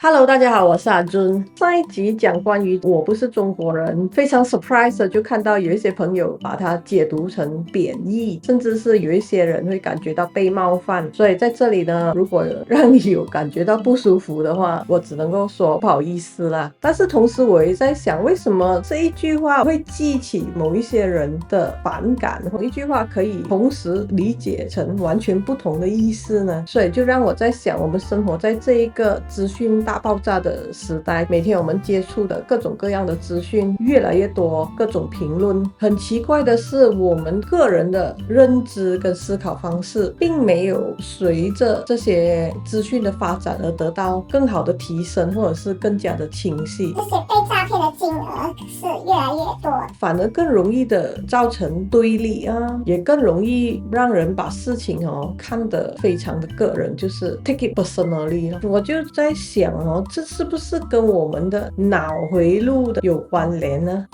Hello，大家好，我是阿尊。上一集讲关于我不是中国人，非常 surprise 的就看到有一些朋友把它解读成贬义，甚至是有一些人会感觉到被冒犯。所以在这里呢，如果让你有感觉到不舒服的话，我只能够说不好意思啦。但是同时我也在想，为什么这一句话会激起某一些人的反感？同一句话可以同时理解成完全不同的意思呢？所以就让我在想，我们生活在这一个资讯大爆炸的时代，每天我们接触的各种各样的资讯越来越多，各种评论。很奇怪的是，我们个人的认知跟思考方式并没有随着这些资讯的发展而得到更好的提升，或者是更加的清晰。这些被诈骗的金额是越来越多，反而更容易的造成对立啊，也更容易让人把事情看得非常的个人，就是 take it personally。我就在想这是不是跟我们的脑回路的有关联呢？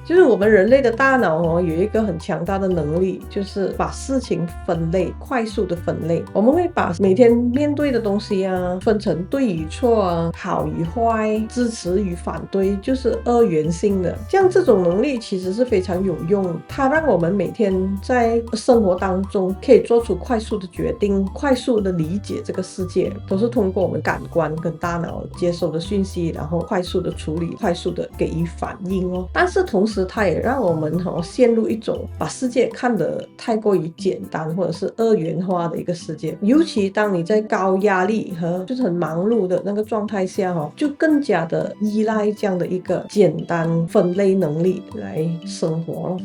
就是我们人类的大脑有一个很强大的能力，就是把事情分类，快速的分类。我们会把每天面对的东西分成对与错好与坏，支持与反对，就是二元性的。这种能力其实是非常有用，它让我们每天在生活当中可以做出快速的决定，快速的理解这个世界，都是通过我们感官跟大脑接收的讯息，然后快速的处理，快速的给予反应但是同时它也让我们陷入一种把世界看得太过于简单或者是二元化的一个世界。尤其当你在高压力和就是很忙碌的那个状态下就更加的依赖这样的一个简单分类能力来生活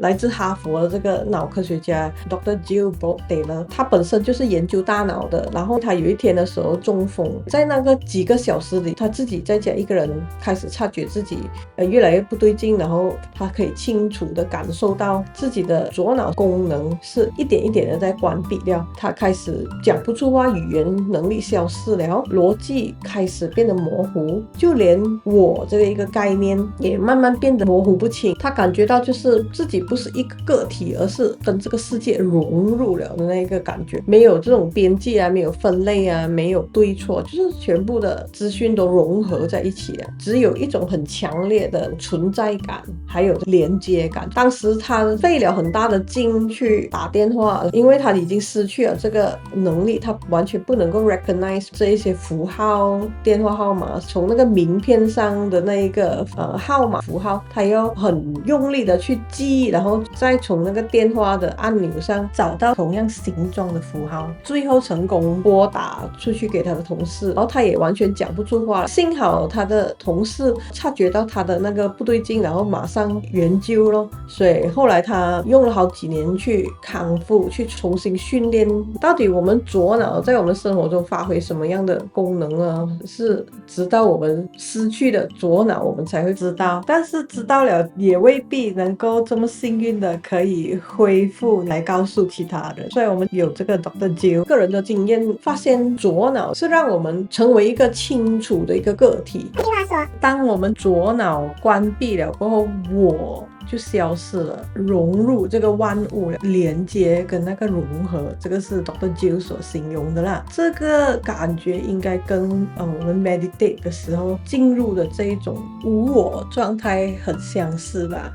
来自哈佛的这个脑科学家 Dr. Jill Bordella， 他本身就是研究大脑的，然后他有一天的时候中风，在那个几个小时里，他自己在家一个人开始察觉自己越来越不对劲，然后他可以清楚的感受到自己的左脑功能是一点一点的在关闭掉，他开始讲不出话，语言能力消失了，逻辑开始变得模糊，就连我这一个概念也慢慢变得模糊不清。他感觉到就是自己不是一个个体，而是跟这个世界融入了的那个感觉，没有这种边界没有分类没有对错，就是全部的资讯都融合在一起了，只有一种很强烈的存在感，还有连接感。当时他费了很大的劲去打电话，因为他已经失去了这个能力，他完全不能够 recognize 这一些符号、电话号码，从那个名片上的那一个号码符号，他要很用力的去记，然后再从那个电话的按钮上找到同样形状的符号，最后成功拨打出去给他的同事，然后他也完全讲不出话，幸好他的同事察觉到他的那个不对劲，然后马上援救咯，所以后来他用了好几年去康复，去重新训练到底我们左脑在我们生活中发挥什么样的功能是直到我们失去了左脑我们才会知道，但是知道了也未必能够这么幸运的可以恢复来告诉其他人。所以我们有这个 Dr. Jill 个人的经验，发现左脑是让我们成为一个清楚的一个个体。这句话说，当我们左脑关闭了过后，我就消失了，融入这个万物了，连接跟那个融合，这个是 Dr. Jill 所形容的啦。这个感觉应该跟我们 meditate 的时候进入的这一种无我状态很相似吧。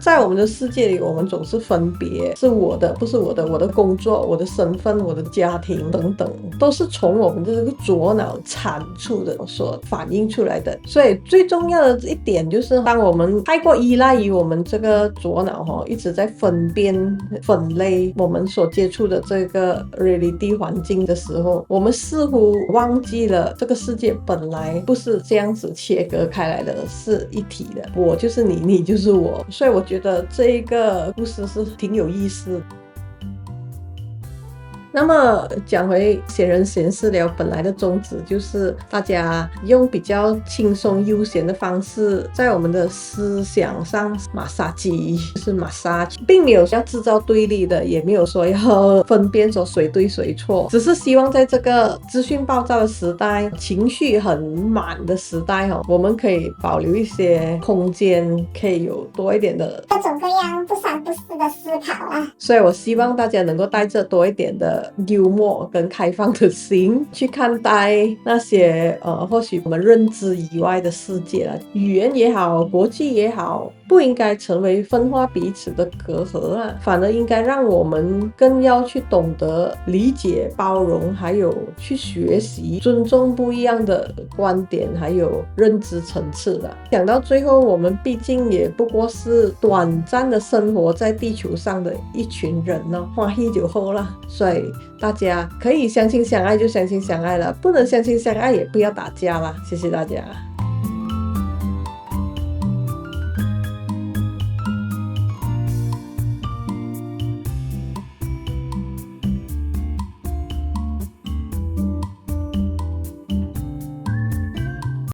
在我们的世界里，我们总是分别是我的不是我的，我的工作，我的身份，我的家庭等等，都是从我们的这个左脑产出的所反映出来的。所以最重要的一点就是，当我们太过依赖于我们这个左脑一直在分辨分类我们所接触的这个 reality 环境的时候，我们似乎忘记了这个世界本来不是这样子切割开来的，是一体的，我就是你，你就是我。所以我觉得这一个故事是挺有意思的。那么讲回闲人闲事聊，本来的宗旨就是大家用比较轻松悠闲的方式，在我们的思想上马杀鸡，就是马杀，并没有要制造对立的，也没有说要分辨说谁对谁错，只是希望在这个资讯爆炸的时代，情绪很满的时代我们可以保留一些空间，可以有多一点的各种各样不三不四的思考啊。所以我希望大家能够带着多一点的个幽默跟开放的心去看待那些或许我们认知以外的世界了。语言也好，国际也好，不应该成为分化彼此的隔阂啊，反而应该让我们更要去懂得理解、包容，还有去学习、尊重不一样的观点，还有认知层次的。讲到最后，我们毕竟也不过是短暂的生活在地球上的一群人呢，欢喜就好了。所以大家可以相亲相爱就相亲相爱了，不能相亲相爱也不要打架啦。谢谢大家。